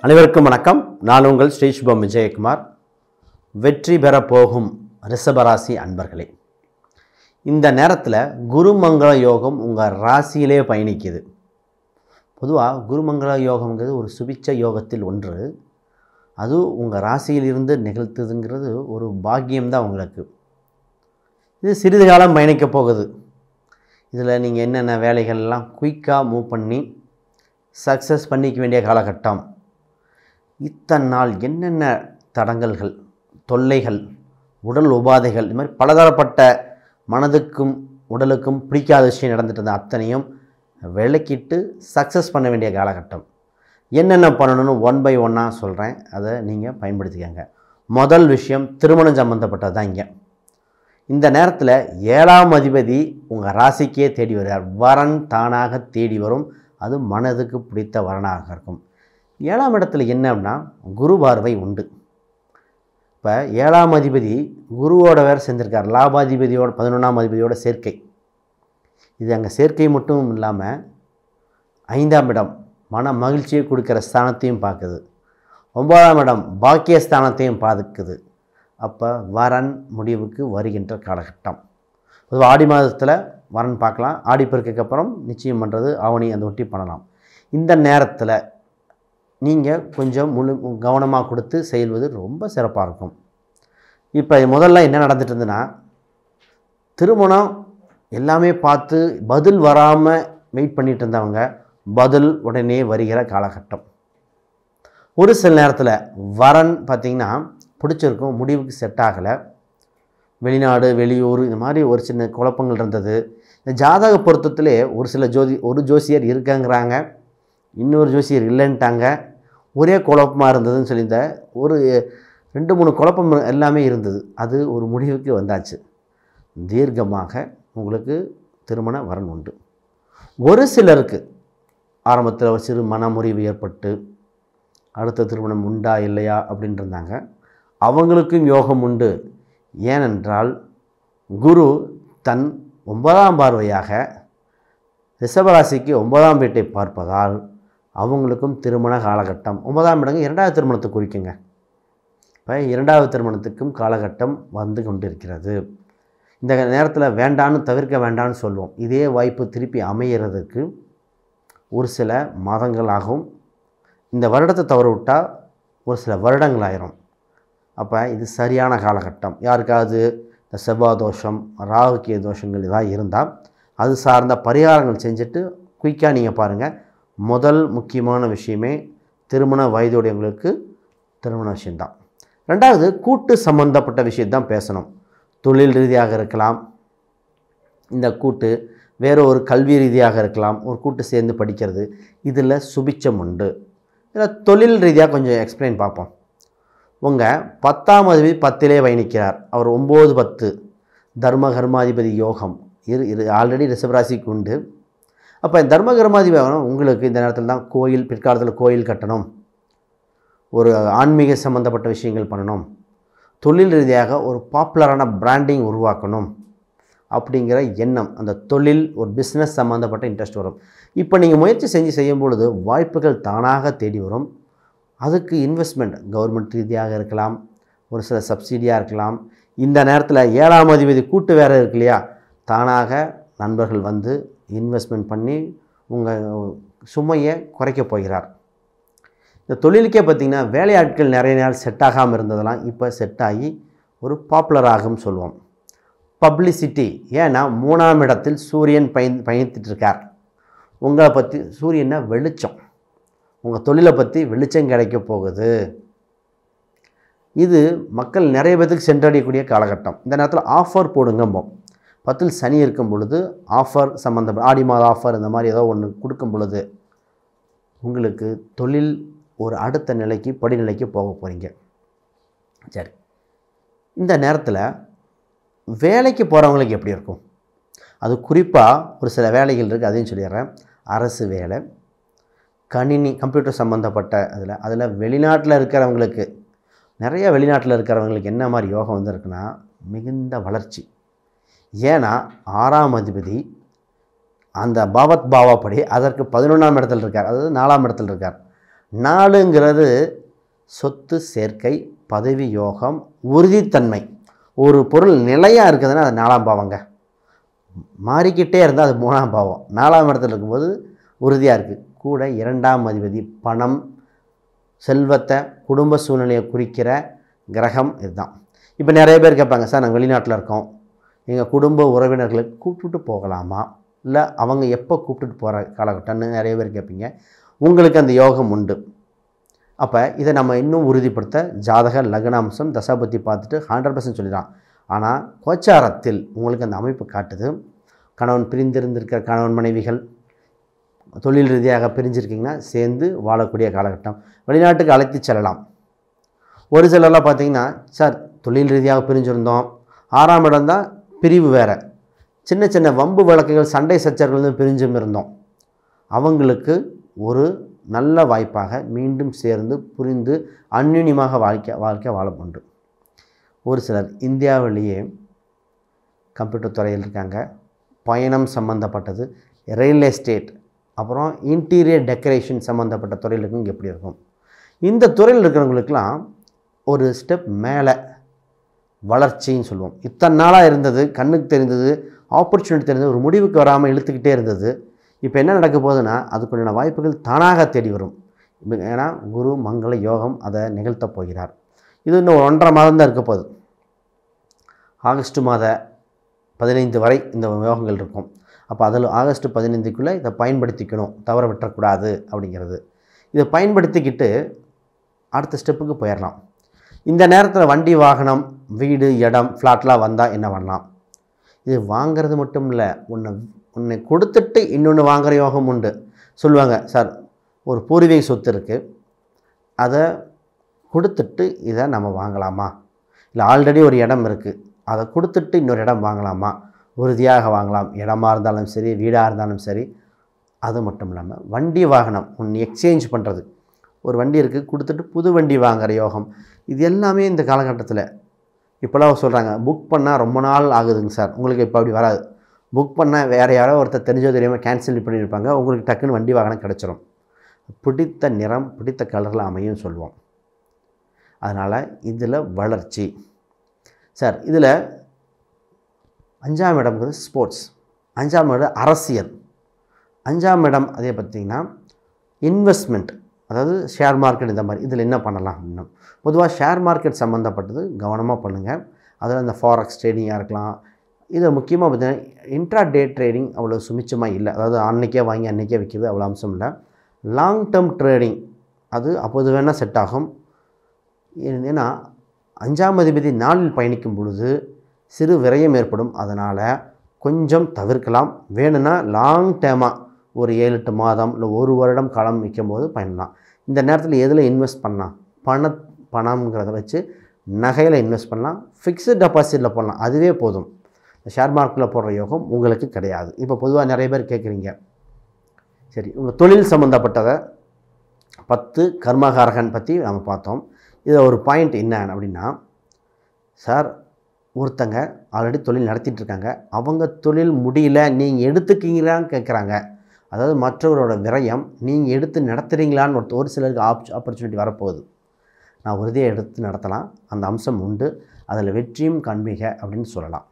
அனைவருக்கும் வணக்கம். நான் உங்கள் ஸ்ரீ சுபம் விஜயகுமார். வெற்றி பெற போகும் ரிஷபராசி அன்பர்களே, இந்த நேரத்தில் குருமங்கள யோகம் உங்கள் ராசியிலே பயணிக்குது. பொதுவாக குருமங்கள யோகம்ங்கிறது ஒரு சுபிட்ச யோகத்தில் ஒன்று. அது உங்கள் ராசியிலிருந்து நிகழ்த்துதுங்கிறது ஒரு பாக்கியம்தான் உங்களுக்கு. இது சிறிது காலம் பயணிக்க போகுது. இதில் நீங்கள் என்னென்ன வேலைகள்லாம் குயிக்காக மூவ் பண்ணி சக்ஸஸ் பண்ணிக்க வேண்டிய காலகட்டம். இத்தனை நாள் என்னென்ன தடங்கல்கள், தொல்லைகள், உடல் உபாதைகள், இது மாதிரி பலதரப்பட்ட மனதுக்கும் உடலுக்கும் பிடிக்காத விஷயம் நடந்துட்டு இருந்த அத்தனையும் விளக்கிட்டு சக்ஸஸ் பண்ண வேண்டிய காலகட்டம். என்னென்ன பண்ணணும்னு ஒன் பை ஒன்னாக சொல்கிறேன், அதை நீங்கள் பயன்படுத்திக்கங்க. முதல் விஷயம் திருமணம் சம்மந்தப்பட்டது தான். இந்த நேரத்தில் 7ஆம் அதிபதி உங்கள் ராசிக்கே தேடி வருகிறார். வரன் தானாக தேடி வரும். அது மனதுக்கு பிடித்த வரனாக இருக்கும். 7ஆம் இடத்துல என்ன அப்படின்னா குரு பார்வை உண்டு. இப்போ 7ஆம் அதிபதி குருவோட வேறு சேர்ந்திருக்கார். லாபாதிபதியோட 11ஆம் அதிபதியோட சேர்க்கை. இது அங்கே சேர்க்கை மட்டும் இல்லாமல் 5ஆம் இடம் மன மகிழ்ச்சியை கொடுக்குற ஸ்தானத்தையும் பார்க்குது. 9ஆம் இடம் பாக்கியஸ்தானத்தையும் பார்க்குது. அப்போ வரன் முடிவுக்கு வருகின்ற காலகட்டம். பொதுவாக ஆடி மாதத்தில் வரன் பார்க்கலாம். ஆடி பெருக்குக்கு அப்புறம் நிச்சயம் பண்ணுறது ஆவணி அந்த ஒட்டி பண்ணலாம். இந்த நேரத்தில் நீங்கள் கொஞ்சம் கவனமாக கொடுத்து செயல்வது ரொம்ப சிறப்பாக இருக்கும். இப்போ முதல்ல என்ன நடந்துட்டு இருந்துன்னா, திருமணம் எல்லாமே பார்த்து பதில் வராமல் வெயிட் பண்ணிட்டு இருந்தவங்க பதில் உடனே வருகிற காலகட்டம். ஒரு சில நேரத்தில் வரன் பார்த்திங்கன்னா பிடிச்சிருக்கும், முடிவுக்கு செட் ஆகலை. வெளிநாடு வெளியூர் இந்த மாதிரி ஒரு சின்ன குழப்பங்கள் இருந்தது. இந்த ஜாதக பொருத்தத்திலே ஒரு ஜோசியர் இருக்காங்கிறாங்க, இன்னொரு ஜோசியர் இல்லைன்ட்டாங்க. ஒரே குழப்பமாக இருந்ததுன்னு சொல்லியிருந்த ஒரு 2-3 குழப்பம் எல்லாமே இருந்தது. அது ஒரு முடிவுக்கு வந்தாச்சு. தீர்க்கமாக உங்களுக்கு திருமண வரன் உண்டு. ஒரு சிலருக்கு ஆரம்பத்தில் சிறு மனமுறிவு ஏற்பட்டு அடுத்த திருமணம் உண்டா இல்லையா அப்படின்னு இருந்தாங்க. அவங்களுக்கும் யோகம் உண்டு. ஏனென்றால் குரு தன் 9ஆம் பார்வையாக ரிஷபராசிக்கு 9ஆம் வீட்டை பார்ப்பதால் அவங்களுக்கும் திருமண காலகட்டம். 9ஆம் இடங்க 2வது திருமணத்தை குறிக்குங்க. இப்போ 2வது திருமணத்துக்கும் காலகட்டம் வந்து கொண்டிருக்கிறது. இந்த நேரத்தில் வேண்டான்னு தவிர்க்க வேண்டான்னு சொல்லுவோம். இதே வாய்ப்பு திருப்பி அமைகிறதுக்கு ஒரு சில மாதங்களாகும். இந்த வருடத்தை தவற விட்டால் ஒரு சில வருடங்களாயிரும். அப்போ இது சரியான காலகட்டம். யாருக்காவது இந்த செவ்வாய் தோஷம், ராகுக்கிய தோஷங்கள் இதாக இருந்தால் அது சார்ந்த பரிகாரங்கள் செஞ்சுட்டு குயிக்காக நீங்கள் பாருங்கள். முதல் முக்கியமான விஷயமே திருமண வயதுடையவங்களுக்கு திருமண விஷயந்தான். 2வது கூட்டு சம்பந்தப்பட்ட விஷயத்தான் பேசணும். தொழில் ரீதியாக இருக்கலாம், இந்த கூட்டு வேறு ஒரு கல்வி ரீதியாக இருக்கலாம், ஒரு கூட்டு சேர்ந்து படிக்கிறது. இதில் சுபிச்சம் உண்டு. இதில் தொழில் ரீதியாக கொஞ்சம் எக்ஸ்பிளைன் பார்ப்போம். உங்கள் 10ஆம் அதிபதி 10லே பயணிக்கிறார். அவர் 9-10 தர்ம கர்மாதிபதி யோகம் ஆல்ரெடி ரிஷபராசிக்கு உண்டு. அப்போ தர்ம கர்மாதிபதி உங்களுக்கு இந்த நேரத்தில் தான் பிற்காலத்தில் கோயில் கட்டணும், ஒரு ஆன்மீக சம்மந்தப்பட்ட விஷயங்கள் பண்ணணும், தொழில் ரீதியாக ஒரு பாப்புலரான பிராண்டிங் உருவாக்கணும் அப்படிங்கிற எண்ணம், அந்த தொழில் ஒரு பிஸ்னஸ் சம்மந்தப்பட்ட இன்ட்ரெஸ்ட் வரும். இப்போ நீங்கள் முயற்சி செய்யும் பொழுது வாய்ப்புகள் தானாக தேடி வரும். அதுக்கு இன்வெஸ்ட்மெண்ட் கவர்மெண்ட் ரீதியாக இருக்கலாம், ஒரு சில சப்சிடியாக இருக்கலாம். இந்த நேரத்தில் 7ஆம் அதிபதி கூட்டு வேறு இருக்கு இல்லையா, தானாக நண்பர்கள் வந்து இன்வெஸ்ட்மெண்ட் பண்ணி உங்கள் சுமையை குறைக்க போகிறார். இந்த தொழிலுக்கே பார்த்திங்கன்னா வேலையாட்கள் நிறைய நேரம் செட் ஆகாமல் இருந்ததெல்லாம் இப்போ செட் ஆகி ஒரு பாப்புலர் ஆகும் சொல்லுவோம். பப்ளிசிட்டி, ஏன்னா 3ஆம் இடத்தில் சூரியன் பயணித்துட்டு இருக்கார். உங்களை பற்றி சூரியனை வெளிச்சம், உங்கள் தொழிலை பற்றி வெளிச்சம் கிடைக்க போகுது. இது மக்கள் நிறைய பேருக்கு சென்றடையக்கூடிய காலகட்டம். இந்த நேரத்தில் ஆஃபர் போடுங்கம்போம். 10ல் சனி இருக்கும் பொழுது ஆஃபர் சம்மந்தம், ஆடி மாத ஆஃபர் இந்த மாதிரி ஏதோ ஒன்று கொடுக்கும் பொழுது உங்களுக்கு தொழில் ஒரு அடுத்த நிலைக்கு படிநிலைக்கு போக போகிறீங்க. சரி, இந்த நேரத்தில் வேலைக்கு போகிறவங்களுக்கு எப்படி இருக்கும்? அது குறிப்பாக ஒரு சில வேலைகள் இருக்குது, அதையும் சொல்லிடுறேன். அரசு வேலை, கணினி கம்ப்யூட்டர் சம்மந்தப்பட்ட அதில் வெளிநாட்டில் இருக்கிறவங்களுக்கு, நிறைய வெளிநாட்டில் இருக்கிறவங்களுக்கு என்ன மாதிரி யோகம் வந்திருக்குன்னா மிகுந்த வளர்ச்சி. ஏன்னா 6ஆம் அதிபதி அந்த பாவத் பாவாப்படி அதற்கு 11ஆம் இடத்தில் இருக்கார், அதாவது 4ஆம் இடத்தில் இருக்கார். 4ங்கிறது சொத்து சேர்க்கை, பதவி யோகம், உறுதித்தன்மை. ஒரு பொருள் நிலையாக இருக்குதுன்னா அது 4ஆம் பாவங்க. மாறிக்கிட்டே இருந்தால் அது 3ஆம் பாவம். 4ஆம் இடத்துல இருக்கும்போது உறுதியாக இருக்குது. கூட 2ஆம் அதிபதி பணம், செல்வத்தை, குடும்ப சூழ்நிலையை குறிக்கிற கிரகம் இதுதான். இப்போ நிறைய பேர் கேட்பாங்க, சார் நாங்கள் வெளிநாட்டில் இருக்கோம், எங்கள் குடும்ப உறவினர்களை கூப்பிட்டுட்டு போகலாமா, இல்லை அவங்க எப்போ கூப்பிட்டுட்டு போகிற காலகட்டம்னு நிறைய பேர் கேட்பீங்க. உங்களுக்கு அந்த யோகம் உண்டு. அப்போ இதை நம்ம இன்னும் உறுதிப்படுத்த ஜாதக லக்னாம்சம் தசாபத்தி பார்த்துட்டு 100% சொல்லிடலாம். ஆனால் கோச்சாரத்தில் உங்களுக்கு அந்த அமைப்பு காட்டுது. கணவன் பிரிந்திருந்திருக்கிற கணவன் மனைவிகள் தொழில் ரீதியாக பிரிஞ்சிருக்கிங்கன்னா சேர்ந்து வாழக்கூடிய காலகட்டம். வெளிநாட்டுக்கு அழைத்து செல்லலாம். ஒரு சிலர்லாம் பார்த்திங்கன்னா, சார் தொழில் ரீதியாக பிரிஞ்சிருந்தோம், 6ஆம் இடம் தான் பிரிவு வேறு, சின்ன சின்ன வம்பு வழக்குகள் சண்டை சச்சரவுகள் பிரிஞ்சும் இருந்தோம். அவங்களுக்கு ஒரு நல்ல வாய்ப்பாக மீண்டும் சேர்ந்து புரிந்து அந்யுன்யமாக வாழ்க்கை வாழ உண்டு. ஒரு சிலர் இந்தியாவிலேயே கம்ப்யூட்டர் துறையில் இருக்காங்க, பயணம் சம்மந்தப்பட்டது, ரியல் எஸ்டேட், அப்புறம் இன்டீரியர் டெக்கரேஷன் சம்மந்தப்பட்ட துறையில் இருக்குங்க. எப்படி இருக்கும் இந்த துறையில் இருக்கிறவங்களுக்கெல்லாம் ஒரு ஸ்டெப் மேலே வளர்ச்சின்னு சொல்லுவோம். இத்தனை நாளாக இருந்தது, கண்ணுக்கு தெரிந்தது, ஆப்பர்ச்சுனிட்டி தெரிந்தது, ஒரு முடிவுக்கு வராமல் இழுத்துக்கிட்டே இருந்தது. இப்போ என்ன நடக்க போகுதுன்னா அதுக்குண்டான வாய்ப்புகள் தானாக தேடி வரும். ஏன்னா குரு மங்கள யோகம் அதை நிகழ்த்த போகிறார். இது இன்னும் 1.5 மாதம் தான் இருக்க போகுது. ஆகஸ்ட் மாத 15 வரை இந்த யோகங்கள் இருக்கும். அப்போ அதில் ஆகஸ்ட் 15க்குள்ளே இதை பயன்படுத்திக்கணும், தவற விட்டுறக்கூடாது அப்படிங்கிறது. இதை பயன்படுத்திக்கிட்டு அடுத்த ஸ்டெப்புக்கு போயிடலாம். இந்த நேரத்தில் வண்டி வாகனம், வீடு, இடம், ஃப்ளாட்லாம் வந்தால் என்ன பண்ணலாம்? இது வாங்கிறது மட்டும் இல்லை, ஒன்று கொடுத்துட்டு இன்னொன்று வாங்குகிற யோகம் உண்டு. சொல்லுவாங்க, சார் ஒரு பூர்வீக சொத்து இருக்குது, அதை கொடுத்துட்டு இதை நம்ம வாங்கலாமா, இல்லை ஆல்ரெடி ஒரு இடம் இருக்குது அதை கொடுத்துட்டு இன்னொரு இடம் வாங்கலாமா? உறுதியாக வாங்கலாம். இடமாக இருந்தாலும் சரி, வீடாக இருந்தாலும் சரி. அது மட்டும் இல்லாமல் வண்டி வாகனம் ஒன்று எக்ஸ்சேஞ்ச் பண்ணுறது, ஒரு வண்டி இருக்குது கொடுத்துட்டு புது வண்டி வாங்குகிற யோகம். இது எல்லாமே இந்த காலகட்டத்தில் இப்போலாம் சொல்கிறாங்க, புக் பண்ணால் ரொம்ப நாள் ஆகுதுங்க சார். உங்களுக்கு இப்போ அப்படி வராது. புக் பண்ணால் வேறு யாரோ ஒருத்தர் தெரிஞ்சோ தெரியாமல் கேன்சல் பண்ணியிருப்பாங்க, உங்களுக்கு டக்குன்னு வண்டி வாகனம் கிடச்சிரும். பிடித்த நிறம், பிடித்த கலரில் அமையும் சொல்லுவோம். அதனால் இதில் வளர்ச்சி. சார் இதில் 5ஆம் இடம்ங்கிறது ஸ்போர்ட்ஸ், 5ஆம் இடம் அரசியல், 5ஆம் இடம் அதே பார்த்திங்கன்னா இன்வெஸ்ட்மெண்ட், அதாவது ஷேர் மார்க்கெட். இந்த மாதிரி இதில் என்ன பண்ணலாம் அப்படின்னா, பொதுவாக ஷேர் மார்க்கெட் சம்மந்தப்பட்டது கவனமாக பண்ணுங்கள். அதில் இந்த ஃபாரெக்ஸ் ட்ரேடிங்காக இருக்கலாம். இது முக்கியமாக பார்த்திங்கன்னா இன்ட்ரா டே ட்ரேடிங் அவ்வளோ சுமிச்சமாக இல்லை. அதாவது அன்றைக்கே வாங்கி அன்றைக்கே விற்கிறது அவ்வளோ அம்சம் இல்லை. லாங் டேர்ம் ட்ரேடிங் அது அப்போது வேணால் செட் ஆகும். ஏன்னா 5ஆம் அதிபதி நாளில் பயணிக்கும் பொழுது சிறு விரயம் ஏற்படும். அதனால் கொஞ்சம் தவிர்க்கலாம். வேணும்னா லாங் டேர்மாக ஒரு 7-8 மாதம் இல்லை 1 வருடம் காலம் விற்கும் போது பண்ணலாம். இந்த நேரத்தில் எதில் இன்வெஸ்ட் பண்ணலாம்? பணம்ங்கிறத வச்சு நகையில் இன்வெஸ்ட் பண்ணலாம், ஃபிக்ஸ்டு டெபாசிட்டில் போடலாம். அதுவே போதும். ஷேர் மார்க்கெட்டில் போடுற யோகம் உங்களுக்கு கிடையாது. இப்போ பொதுவாக நிறைய பேர் கேட்குறீங்க, சரி உங்கள் தொழில் சம்மந்தப்பட்டதை 10 கர்மகாரகன் பற்றி நம்ம பார்த்தோம். இதில் ஒரு பாயிண்ட் என்ன அப்படின்னா, சார் ஒருத்தங்க ஆல்ரெடி தொழில் நடத்திட்டுருக்காங்க, அவங்க தொழில் முடியல, நீங்கள் எடுத்துக்கிங்களான்னு கேட்குறாங்க. அதாவது மற்றவரோட விரயம் நீங்கள் எடுத்து நடத்துகிறீங்களான்னு ஒரு சிலருக்கு ஆப்பர்ச்சுனிட்டி வரப்போகுது. நான் உறுதியாக எடுத்து நடத்தலாம், அந்த அம்சம் உண்டு, அதில் வெற்றியும் காண்பீங்க அப்படின்னு சொல்லலாம்.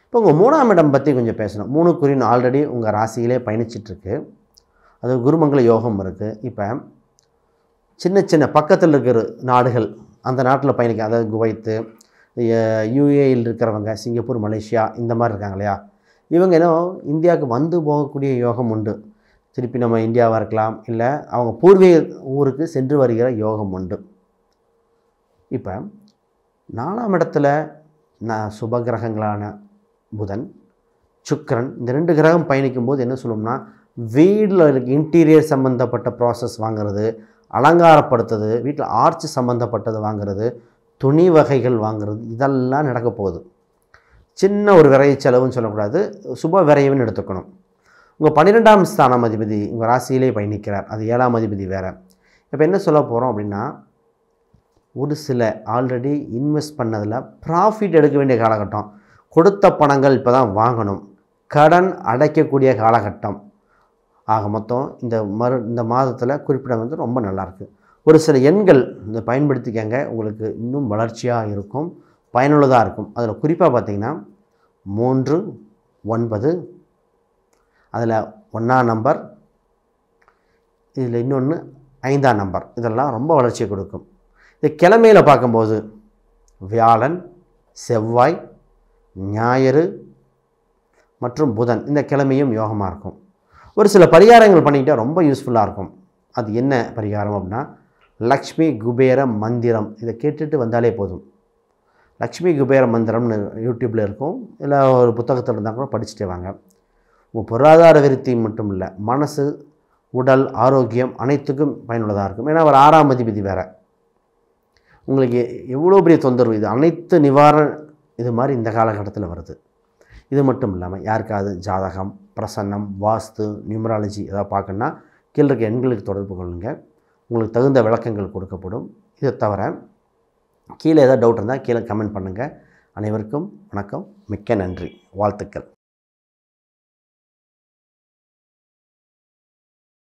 இப்போ உங்கள் 3ஆம் இடம் பற்றி கொஞ்சம் பேசணும். 3 ஆல்ரெடி உங்கள் ராசியிலே பயணிச்சிட்ருக்கு. அது குருமங்கள யோகம் இருக்குது. இப்போ சின்ன சின்ன பக்கத்தில் இருக்கிற நாடுகள், அந்த நாட்டில் பயணிக்க, அதாவது குவைத்து, யூஏயில் இருக்கிறவங்க, சிங்கப்பூர், மலேசியா இந்த மாதிரி இருக்காங்க இல்லையா, இவங்க என்ன இந்தியாவுக்கு வந்து போகக்கூடிய யோகம் உண்டு. திருப்பி நம்ம இந்தியாவாக இருக்கலாம், இல்லை அவங்க பூர்வீக ஊருக்கு சென்று வருகிற யோகம் உண்டு. இப்போ 4ஆம் இடத்துல சுப கிரகங்களான புதன், சுக்கிரன், இந்த 2 கிரகம் பயணிக்கும் போது என்ன சொல்லுவோம்னா, வீட்டில் இருக்க இன்டீரியர் சம்மந்தப்பட்ட ப்ராசஸ் வாங்கிறது, அலங்காரப்படுத்துறது, வீட்டில் ஆர்ச் சம்மந்தப்பட்டது வாங்கிறது, துணி வகைகள் வாங்கிறது, இதெல்லாம் நடக்க போகுது. சின்ன ஒரு விரைய செலவுன்னு சொல்லக்கூடாது, சுப விரைவுன்னு எடுத்துக்கணும். உங்கள் 12ஆம் ஸ்தானம் அதிபதி உங்கள் ராசியிலே பயணிக்கிறார், அது 7ஆம் அதிபதி வேறு. இப்போ என்ன சொல்ல போகிறோம் அப்படின்னா, ஒரு சில ஆல்ரெடி இன்வெஸ்ட் பண்ணதில் ப்ராஃபிட் எடுக்க வேண்டிய காலகட்டம், கொடுத்த பணங்கள் இப்போ தான் வாங்கணும், கடன் அடைக்கக்கூடிய காலகட்டம், ஆக மொத்தம் இந்த மாதத்தில் குறிப்பிட வந்து ரொம்ப நல்லாயிருக்கு. ஒரு சில எண்கள் இந்த பயன்படுத்திக்கங்க, உங்களுக்கு இன்னும் வளர்ச்சியாக இருக்கும், பயனுள்ளதாக இருக்கும். அதில் குறிப்பாக பார்த்திங்கன்னா 3, 9, அதில் 1ஆம் நம்பர், இதில் இன்னொன்று 5ஆம் நம்பர், இதெல்லாம் ரொம்ப வளர்ச்சியை கொடுக்கும். இந்த கிழமையில் பார்க்கும்போது வியாழன், செவ்வாய், ஞாயிறு மற்றும் புதன் இந்த கிழமையும் யோகமாக இருக்கும். ஒரு சில பரிகாரங்கள் பண்ணிக்கிட்டால் ரொம்ப யூஸ்ஃபுல்லாக இருக்கும். அது என்ன பரிகாரம் அப்படின்னா, லக்ஷ்மி குபேர மந்திரம். இதை கேட்டுட்டு வந்தாலே போதும். லக்ஷ்மி குபேர மந்திரம்னு யூடியூப்பில் இருக்கும், இல்லை ஒரு புத்தகத்தில் இருந்தால் கூட படிச்சுட்டு வாங்க. உங்கள் பொருளாதார விருத்தி மட்டும் இல்லை, மனசு, உடல் ஆரோக்கியம் அனைத்துக்கும் பயனுள்ளதாக இருக்கும். ஏன்னா ஒரு 6ஆம் அதிபதி வேறு. உங்களுக்கு எவ்வளோ பெரிய தொந்தரவு, இது அனைத்து நிவாரண இது மாதிரி இந்த காலகட்டத்தில் வருது. இது மட்டும் இல்லாமல் யாருக்காவது ஜாதகம், பிரசன்னம், வாஸ்து, நியூமராலஜி ஏதாவது பார்க்கணுன்னா கீழே இருக்க எண்களுக்கு தொடர்பு கொள்ளுங்கள். உங்களுக்கு தகுந்த விளக்கங்கள் கொடுக்கப்படும். இதை தவிர கீழே ஏதாவது டவுட் இருந்தால் கீழே கமெண்ட் பண்ணுங்கள். அனைவருக்கும் வணக்கம், மிக்க நன்றி, வாழ்த்துக்கள்.